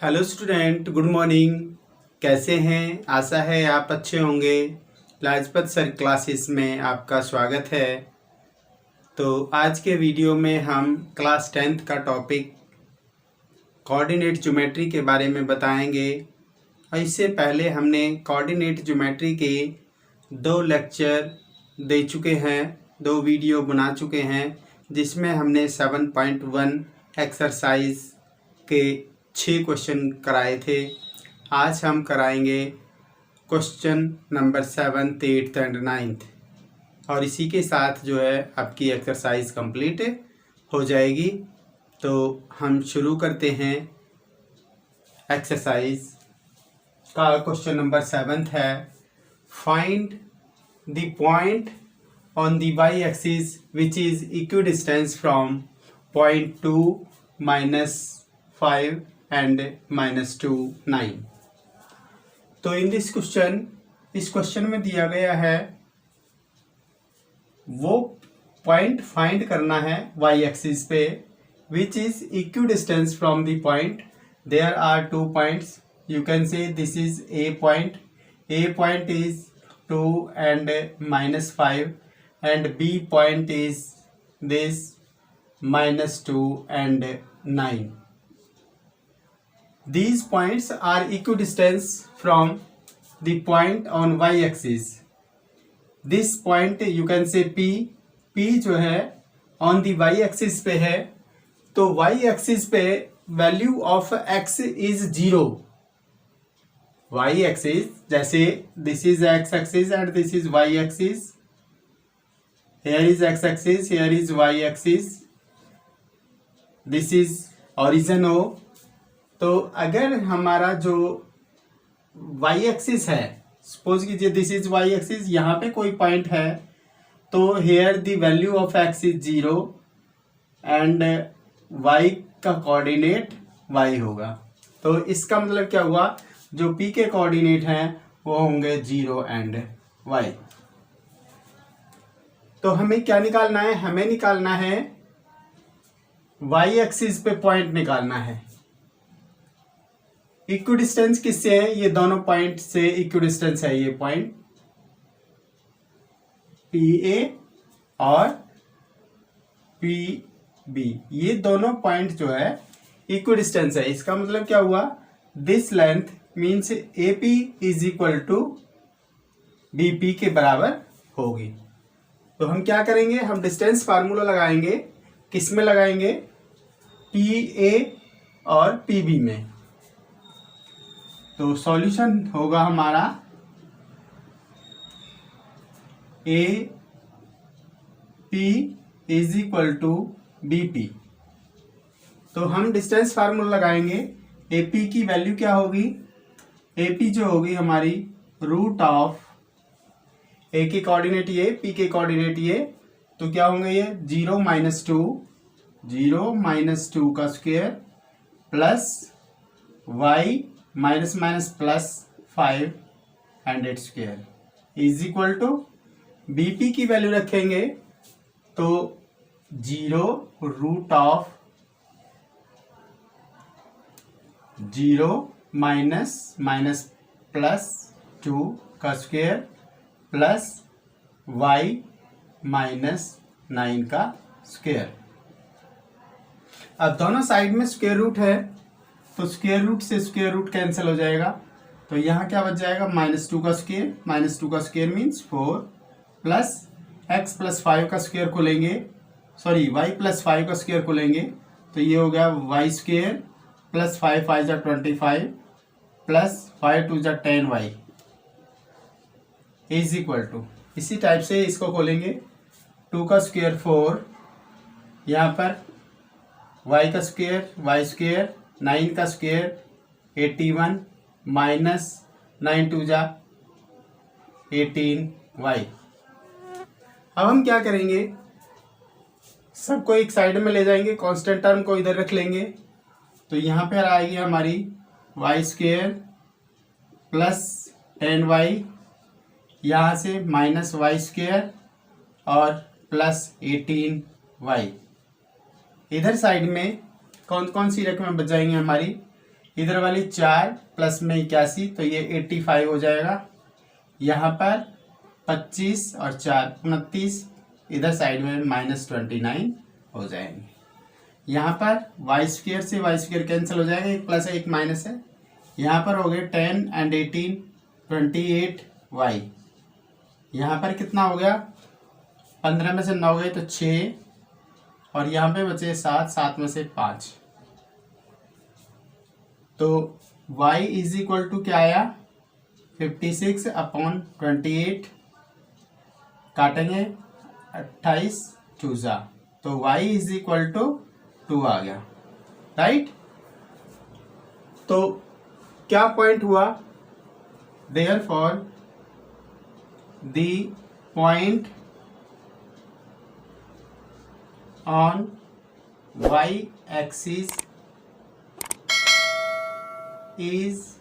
Hello student, good morning. कैसे हैं? आशा है आप अच्छे होंगे। लाजपत सर क्लासेस में आपका स्वागत है। तो आज के वीडियो में हम क्लास 10th का टॉपिक कोऑर्डिनेट ज्योमेट्री के बारे में बताएंगे। और इससे पहले हमने कोऑर्डिनेट ज्योमेट्री के 2 लेक्चर दे चुके हैं, 2 वीडियो बना चुके हैं, जिसमें हमने 7.1 एक्सरसाइज के 6 क्वेश्चन कराए थे। आज हम कराएंगे क्वेश्चन नंबर 7, 8 एंड 9 और इसी के साथ जो है आपकी एक्सरसाइज कंप्लीट हो जाएगी। तो हम शुरू करते हैं। एक्सरसाइज का क्वेश्चन नंबर 7 है, find the point on the y axis which is equidistance from point 2, -5 and -2, 9। तो इन दिस क्वेश्चन, इस क्वेश्चन में दिया गया है वो पॉइंट फाइंड करना है वाई एक्सिस पे which is equidistance from the point. There are 2 points, you can say this is A point is 2 and -5 and B point is this -2 and 9. These points are equidistant from the point on y-axis. This point you can say P जो है on the y-axis पे है, तो y-axis पे value of x is 0. y-axis जैसे this is x-axis and this is y-axis. Here is x-axis, here is y-axis. This is origin O. तो अगर हमारा जो y एक्सिस है, सपोज कीजिए दिस इज y एक्सिस, यहाँ पे कोई पॉइंट है, तो here the value of x is 0 and y का कोऑर्डिनेट y होगा। तो इसका मतलब क्या हुआ, जो p के कोऑर्डिनेट हैं वो होंगे 0 एंड y। तो हमें क्या निकालना है, हमें निकालना है y एक्सिस पे पॉइंट निकालना है। इक्विडिस्टेंस किससे है, ये दोनों पॉइंट से इक्विडिस्टेंस है। ये पॉइंट PA और PB, ये दोनों पॉइंट जो है इक्विडिस्टेंस है। इसका मतलब क्या हुआ, this length means AP is equal to BP के बराबर होगी। तो हम क्या करेंगे, हम डिस्टेंस फार्मूला लगाएंगे। किस में लगाएंगे, PA और PB में। तो सॉल्यूशन होगा हमारा AP is equal to BP। तो हम डिस्टेंस फार्मूला लगाएंगे। AP की वैल्यू क्या होगी, AP जो होगी हमारी रूट ऑफ A के कोऑर्डिनेट ये, P के कोऑर्डिनेट ये, तो क्या होंगे ये 0 - 2 का square plus y -+5 and its square is equal to BP की वैल्यू रखेंगे तो 0 रूट ऑफ 0 -+2 का स्क्वायर प्लस y -9 का स्क्वायर। अब दोनों साइड में स्क्वायर रूट है, तो स्क्वायर रूट से स्क्वायर रूट कैंसिल हो जाएगा। तो यहाँ क्या बच जाएगा, -2 का स्क्वायर मीन्स 4 प्लस x + 5 का स्क्वायर को लेंगे, सॉरी y + 5 का स्क्वायर को लेंगे, तो ये हो गया y² प्लस 5 5 जा 25 प्लस 5 2 जा 10y इज इक्वल टू, इसी टाइप से इसको खोलेंगे 2 का स्क्वायर 4, यहाँ पर y का स्क्वायर y², 9 का स्क्वायर 81 माइनस 9 2 जा 18y। अब हम क्या करेंगे, सबको एक साइड में ले जाएंगे, कांस्टेंट टर्म को इधर रख लेंगे। तो यहाँ पर आएगी हमारी y² प्लस 10y, यहाँ से -y² और प्लस 18y। इधर साइड में कौन कौन सी रकमें बच जाएंगी हमारी, इधर वाली 4 प्लस में 81, तो ये 85 हो जाएगा। यहाँ पर 25 और 4 29, इधर साइड में -29 हो जाएंगे। यहाँ पर वाई स्क्वेयर से वाई स्क्वेयर कैंसिल हो जाएगा, एक प्लस है एक माइनस है। यहाँ पर हो गए 10 and 18 28 वाई। यहाँ पर कितना हो गया, 15 में से 9 गए तो 6, और यहाँ पे बचे 7, 7 में से 5। तो y इज इक्वल टू क्या आया, 56/28, काटेंगे 28 चूजा, तो y इज इक्वल टू 2 आ गया, राइट। तो क्या पॉइंट हुआ, therefore the point on y axis is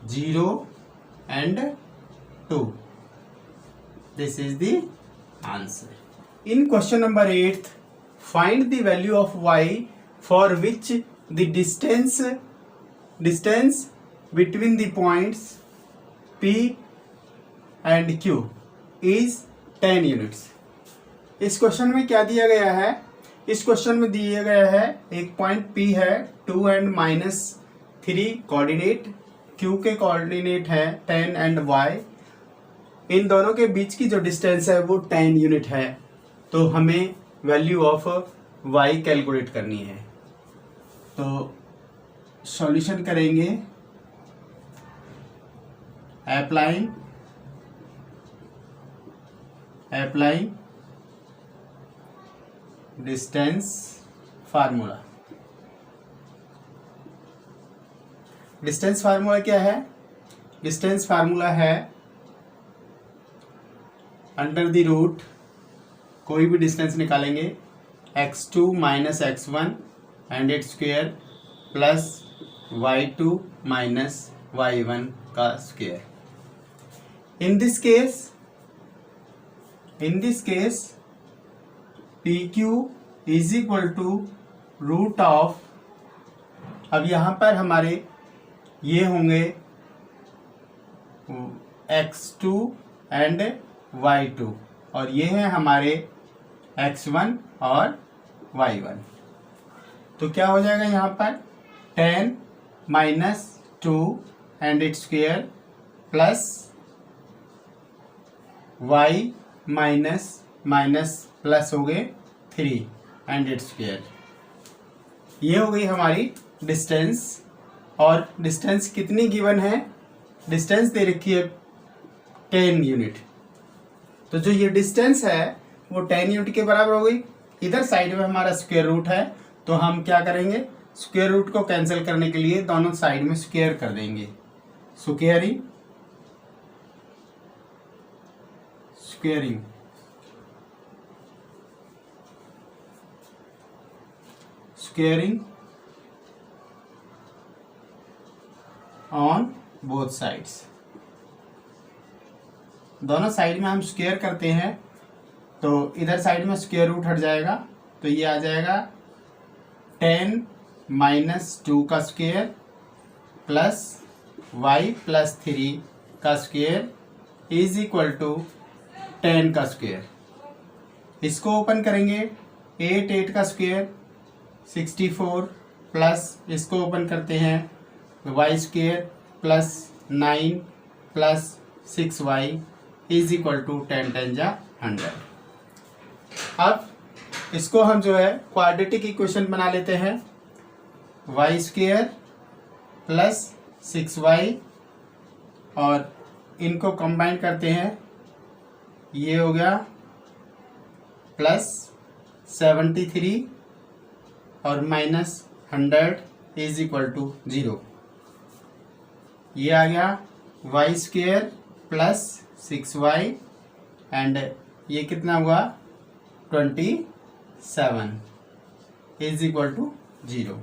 0 and 2. This is the answer. In question number 8, find the value of y for which the distance between the points P and Q is 10 units. इस question में क्या दिया गया है, इस question में दिया गया है एक पॉइंट P है 2 and -3 कोऑर्डिनेट, Q के कोऑर्डिनेट है 10 and y, इन दोनों के बीच की जो डिस्टेंस है वो 10 यूनिट है। तो हमें वैल्यू ऑफ y कैलकुलेट करनी है। तो सॉल्यूशन करेंगे, applying distance formula. Distance formula क्या है, डिस्टेंस फार्मूला है अंडर द रूट, कोई भी डिस्टेंस निकालेंगे, x2 - x1 and its square plus y2 - y1 का square. In this case PQ is equal to root of, अब यहाँ पर हमारे ये होंगे x2 एंड y2, और ये हैं हमारे x1 और y1। तो क्या हो जाएगा यहाँ पर 10 - 2 and its square plus y minus plus हो गए 3 एंड इट्स स्क्वायर। ये हो गई हमारी डिस्टेंस, और डिस्टेंस कितनी गिवन है, डिस्टेंस दे रखी है 10 यूनिट। तो जो ये डिस्टेंस है वो 10 यूनिट के बराबर हो गई। इधर साइड में हमारा स्क्वायर रूट है, तो हम क्या करेंगे, स्क्वायर रूट को कैंसिल करने के लिए दोनों साइड में स्क्वायर कर देंगे। स्क्वेयरिंग ऑन बोथ साइड्स, दोनों साइड में हम स्क्वायर करते हैं, तो इधर साइड में स्क्वायर रूट हट जाएगा, तो ये आ जाएगा 10 - 2 का स्क्वायर प्लस y + 3 का स्क्वायर इज इक्वल टू 10 का स्क्वायर। इसको ओपन करेंगे, 8 का स्क्वायर 64 प्लस इसको ओपन करते हैं y square plus 9 plus 6y is equal to 10 10 जा 100। अब इसको हम जो है क्वाड्रेटिक इक्वेशन बना लेते हैं, y स्क्वायर प्लस 6y, और इनको कंबाइन करते हैं, ये हो गया प्लस 73 और -100 इज इक्वल टू 0। ये आ गया y square plus 6y and ये कितना हुआ 27 इज इक्वल टू 0।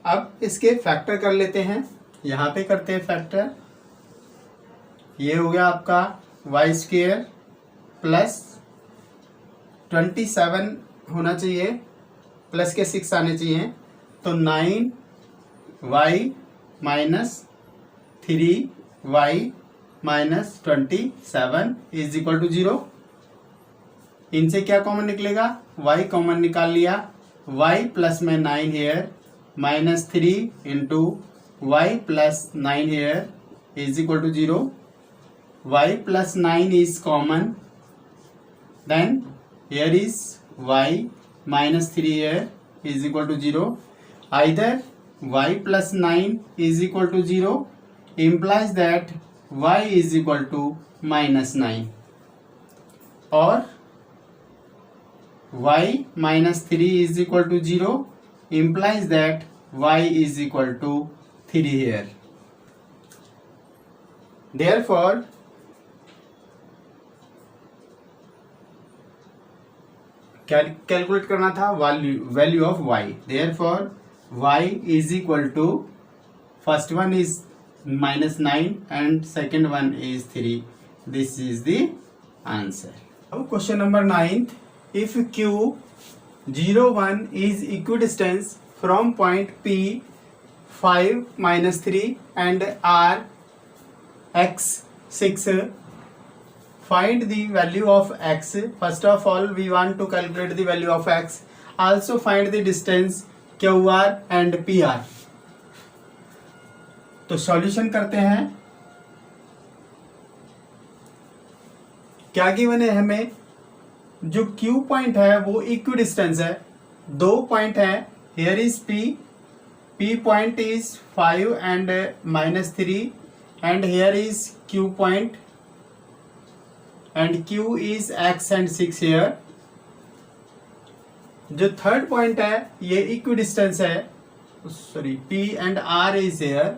अब इसके फैक्टर कर लेते हैं, यहाँ पे करते हैं फैक्टर। ये हो गया आपका y स्क्वायर प्लस 27 होना चाहिए प्लस के 6 आने चाहिए, तो 9y minus 3y minus 27 is equal to 0। इनसे क्या कॉमन निकलेगा, y कॉमन निकाल लिया, y प्लस में 9 here minus 3 into y plus 9 here is equal to 0। y plus 9 is common, then here is y minus 3 here is equal to 0. Either y plus 9 is equal to 0 implies that y is equal to minus 9, or y minus 3 is equal to 0 implies that y is equal to 3 here. Therefore calculate करना था value of y, therefore y is equal to first one is -9 and second one is 3. This is the answer. अब question number 9, if q 0 1 is equidistance from point p 5 - 3 and r x 6, find the value of x. First of all we want to calculate the value of x. Also find the distance qr and pr. तो solution करते हैं. क्या given है हमें, जो q point है वो equi distance है, दो पॉइंट है, here is p point is 5 and -3 and here is q point and q is x and 6 here. जो थर्ड पॉइंट है ये इक्वी डिस्टेंस है, sorry p and r is here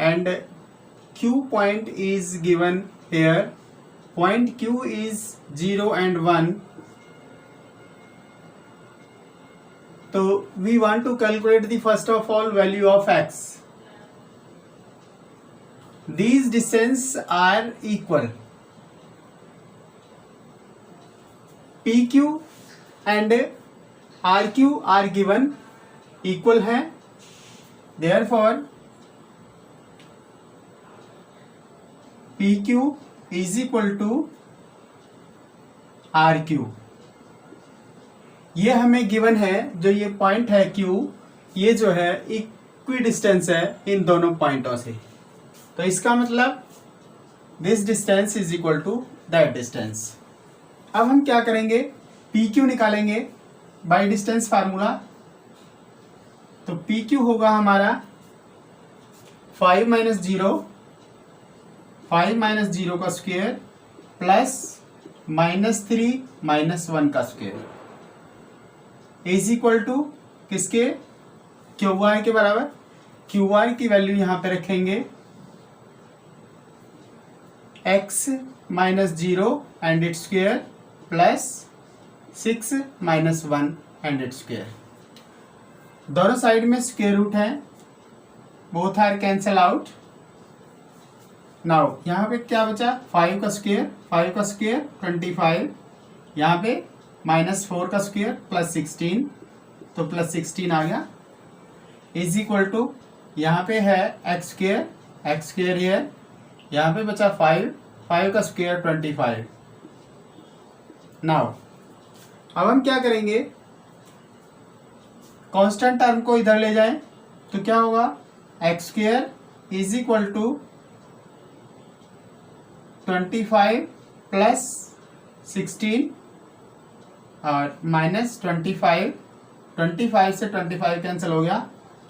and q point is given here. Point q is 0 and 1. So we want to calculate the first of all value of x. These distance are equal. PQ and RQ are given equal है, therefore PQ is equal to RQ. ये हमें given है, जो ये point है Q, ये जो है इक्वी डिस्टेंस है इन दोनों पॉइंटों से. तो इसका मतलब this distance is equal to that distance. अब हम क्या करेंगे, पी क्यू निकालेंगे बाय डिस्टेंस फार्मूला. तो पी क्यू होगा हमारा 5 - 0 का स्क्वायर प्लस -3 - 1 का स्क्वायर इज इक्वल टू किसके, क्यू आर के बराबर. क्यू आर की वैल्यू यहां पे रखेंगे x - 0 and its square plus 6 - 1 and its square. दोनों साइड में स्क्वायर रूट है, both are cancel out. Now यहाँ पे क्या बचा, 5 का स्क्वायर 25, यहाँ पे -4 का स्क्वायर प्लस 16, तो प्लस 16 आ गया, इज इक्वल टू यहाँ पे है x स्क्वायर हियर, यहाँ पे बचा 5 का स्क्वायर 25. नाउ अब हम क्या करेंगे, कांस्टेंट टर्म को इधर ले जाएं तो क्या होगा, x square is equal to 25 plus 16 और माइनस 25 से 25 कैंसिल हो गया.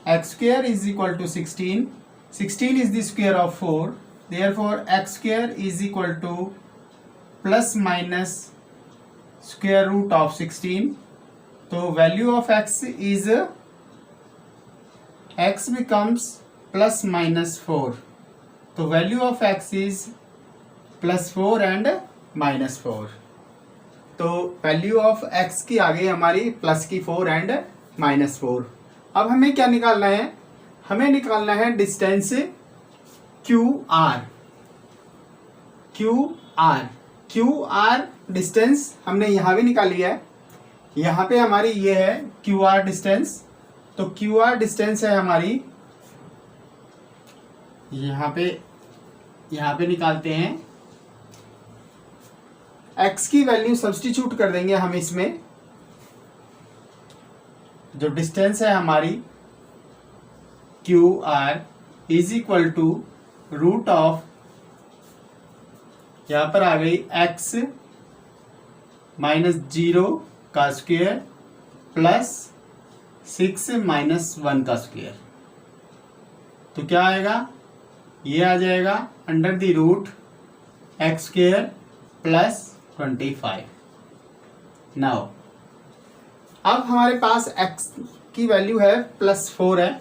x square is equal to 16 is the square of 4. Therefore x square is equal to plus minus square root of 16. तो value of x is, x becomes plus minus 4. तो value of x is plus 4 and minus 4. तो value of x की आ गई हमारी plus की 4 and minus 4. अब हमें क्या निकालना है, हमें निकालना है डिस्टेंस क्यू आर डिस्टेंस हमने यहां भी निकाल लिया है. यहाँ पे हमारी ये है क्यू आर डिस्टेंस। तो क्यू आर डिस्टेंस है हमारी, यहाँ पे निकालते हैं। x की वैल्यू सब्स्टिट्यूट कर देंगे हम इसमें। जो डिस्टेंस है हमारी Q R is equal to root of, यहां पर आ गई x -0 का स्क्वायर प्लस 6 -1 का स्क्वायर। तो क्या आएगा, ये आ जाएगा under the root x square plus 25। Now अब हमारे पास x की वैल्यू है +4 है।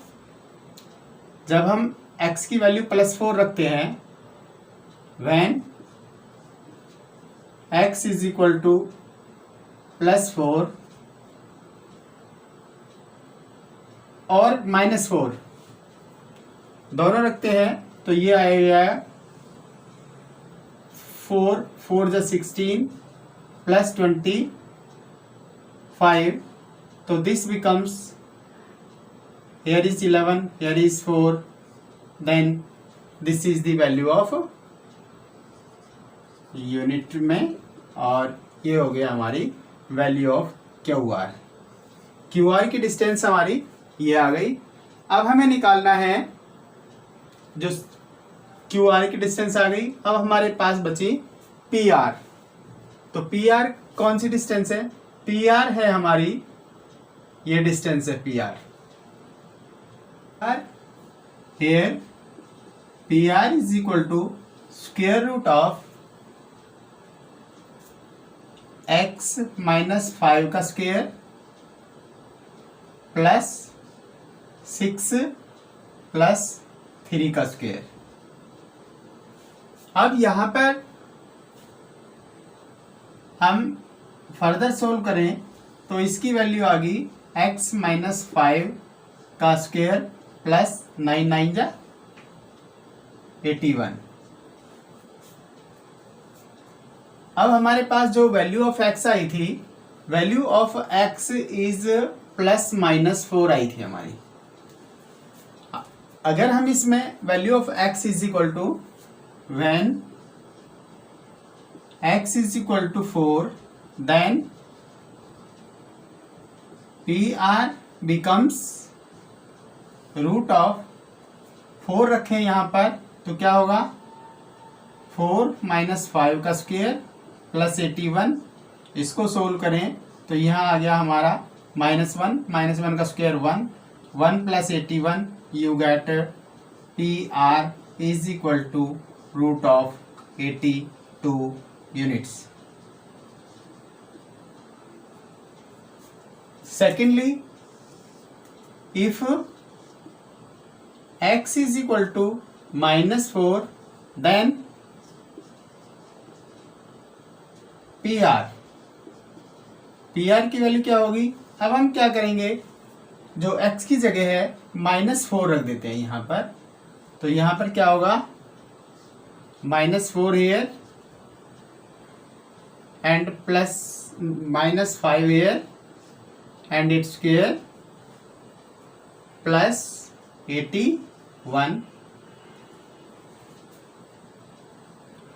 जब हम x की वैल्यू +4 रखते हैं, when x is equal to +4 और -4 दोनों रखते हैं, तो ये आएगा 4 × 16 प्लस 25। तो this becomes, here is 11, here is 4, then this is the value of unit में, और ये हो गया हमारी value of Q R. Q R की डिस्टेंस हमारी ये आ गई। अब हमें निकालना है, जो क्यू आर की डिस्टेंस आ गई, अब हमारे पास बची पी आर। तो पी आर कौन सी डिस्टेंस है, पी आर है हमारी, ये डिस्टेंस है P R. Here PR is equal to square root of x -5 का स्क्वायर प्लस 6 + 3 का स्क्वायर। अब यहां पर हम फर्दर सोल्व करें तो इसकी वैल्यू आ गई x -5 का स्क्वायर प्लस 9 9 जा 81। अब हमारे पास जो वैल्यू ऑफ x आई थी, वैल्यू ऑफ x इज +-4 आई थी हमारी। अगर हम इसमें value of x is equal to, when x is equal to 4, then PR becomes root of 4 रखें यहाँ पर, तो क्या होगा 4 - 5 का स्क्वायर प्लस 81। इसको सोल्व करें तो यहाँ आ गया हमारा -1 का square 1 + 81, you get PR is equal to root of 82 units. Secondly, if x is equal to -4, then PR की वैल्यू क्या होगी। अब हम क्या करेंगे, जो x की जगह है -4 रख देते हैं यहाँ पर। तो यहाँ पर क्या होगा, -4 here and plus -5 here and its square plus 81।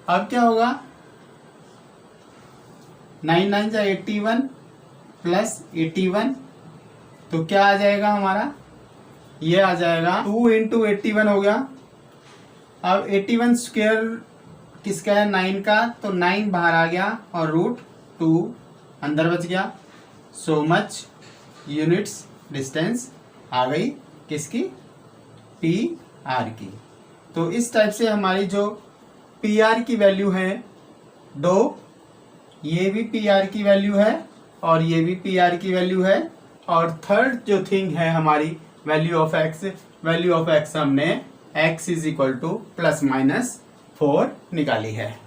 अब क्या होगा, 9 9 जा 81 प्लस 81, तो क्या आ जाएगा हमारा, ये आ जाएगा 2 × 81 हो गया। अब 81 स्क्वायर किसका है, 9 का, तो 9 बाहर आ गया और √2 अंदर बच गया। सो मच यूनिट्स डिस्टेंस आ गई किसकी, PR की। तो इस टाइप से हमारी जो PR की वैल्यू है, ये भी PR की वैल्यू है और ये भी PR की वैल्यू है। और थर्ड जो थिंग है हमारी वैल्यू ऑफ x हमने x इज इक्वल टू +-4 निकाली है।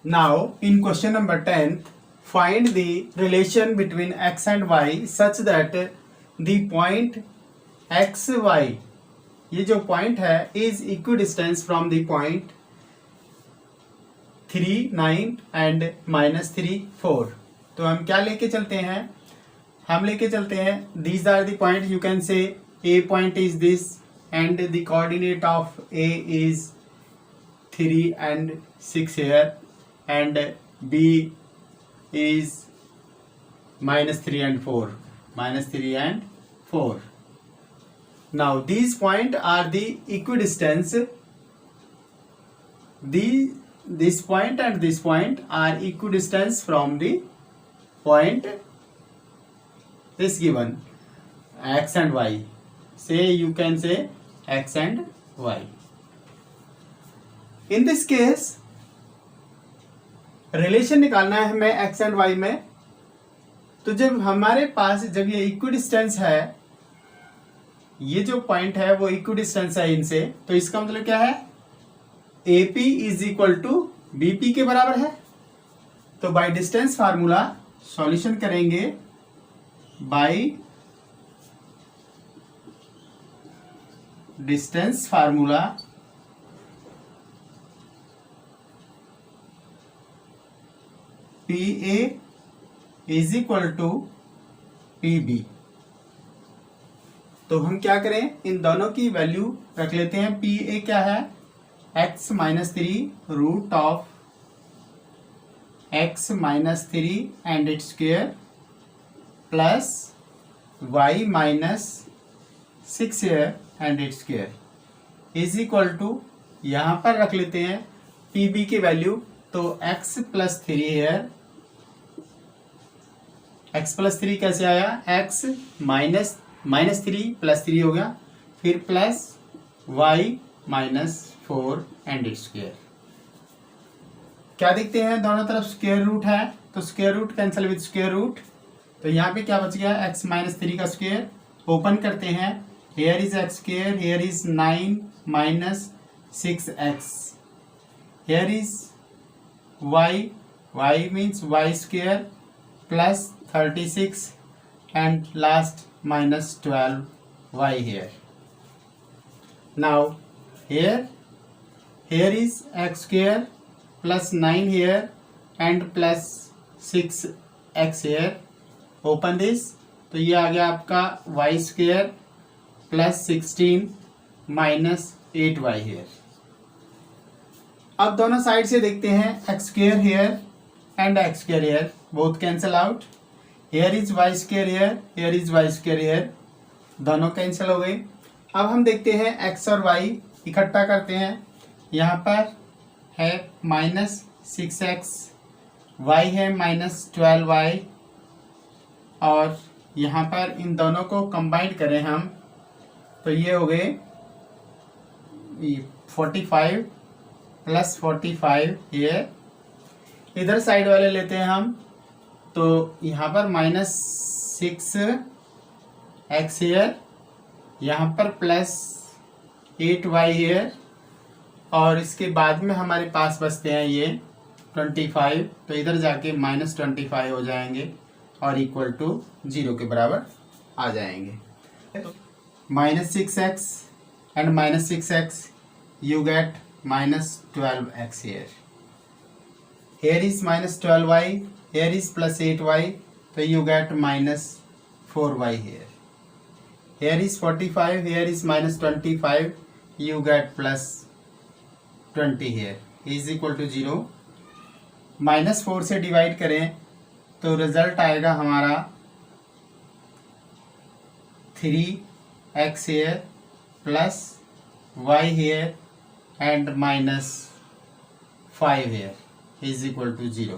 Now in question number 10, find the relation between x and y such that the point XY, ये जो पॉइंट है, is equidistance from the point 3 9 and -3 4। तो हम क्या लेके चलते हैं, हम लेके चलते हैं these are the point, you can say A point is this and the coordinate of A is 3 and 6 here and B is -3 and 4, -3 and 4. Now these points are the equidistance. This point and this point are equidistance from the point is given x and y. Say you can say x and y. In this case relation निकालना है हमें x and y में। तो जब हमारे पास जब ये equidistance है, ये जो पॉइंट है वो इक्विडिस्टेंस है इनसे, तो इसका मतलब क्या है, AP is equal to BP के बराबर है। तो बाय डिस्टेंस फार्मूला सॉल्यूशन करेंगे, by distance formula PA is equal to PB। तो हम क्या करें, इन दोनों की वैल्यू रख लेते हैं। PA क्या है, x - 3 root of x - 3 and its square plus y - 6 and its square is equal to, यहां पर रख लेते हैं PB की वैल्यू। तो x + 3 है, x + 3 कैसे आया, x -3 + 3 हो गया, फिर plus y - 4 and its square. क्या देखते हैं, दोनों तरफ स्क्वायर रूट है, तो square root cancel with square root. तो यहाँ पे क्या बच गया, x - 3 का स्क्वायर। ओपन करते हैं, here is x square, here is 9 - 6x, here is y means y square plus 36 and last -12y here. Now here is x square plus 9 here and plus 6x here. Open this, तो ये आ गया आपका y square plus 16 minus 8y here. अब दोनों side से देखते हैं, x square here and x square here both cancel out, here is y square here is y square here, दोनों कैंसिल हो गए। अब हम देखते हैं एक्स और वाई इकट्ठा करते हैं, यहाँ पर है -6x, वाई है -12y, और यहाँ पर इन दोनों को कंबाइन करें हम, तो ये हो गए 45 + 45 ये। इधर साइड वाले लेते हैं हम, तो यहाँ पर -6x हेयर, यहाँ पर +8y हेयर, और इसके बाद में हमारे पास बचते हैं ये 25, तो इधर जाके -25 हो जाएंगे और इक्वल टू 0 के बराबर आ जाएंगे। -6x and -6x you get -12x here. Here is -12y, here is +8y, so you get -4y here. Here is 45, here is -25, you get +20 here is equal to 0. -4 से डिवाइड करें तो result आएगा हमारा 3x here plus y here and -5 here is equal to 0.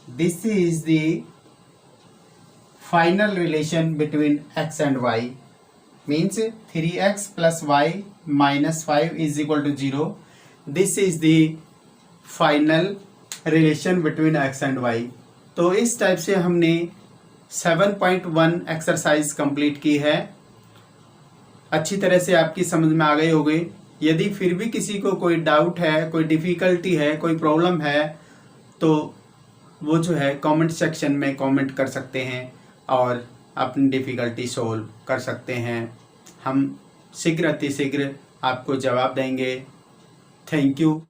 This is the final relation between x and y, means 3x plus y minus 5 is equal to 0. This is the final relation between x and y. तो इस type से हमने 7.1 exercise complete की है। अच्छी तरह से आपकी समझ में आ गई होगी। यदि फिर भी किसी को कोई डाउट है, कोई डिफ़िकल्टी है, कोई प्रॉब्लम है, तो वो जो है कमेंट सेक्शन में कमेंट कर सकते हैं और अपनी डिफ़िकल्टी सोल्व कर सकते हैं। हम शीघ्र अतिशीघ्र आपको जवाब देंगे। Thank you.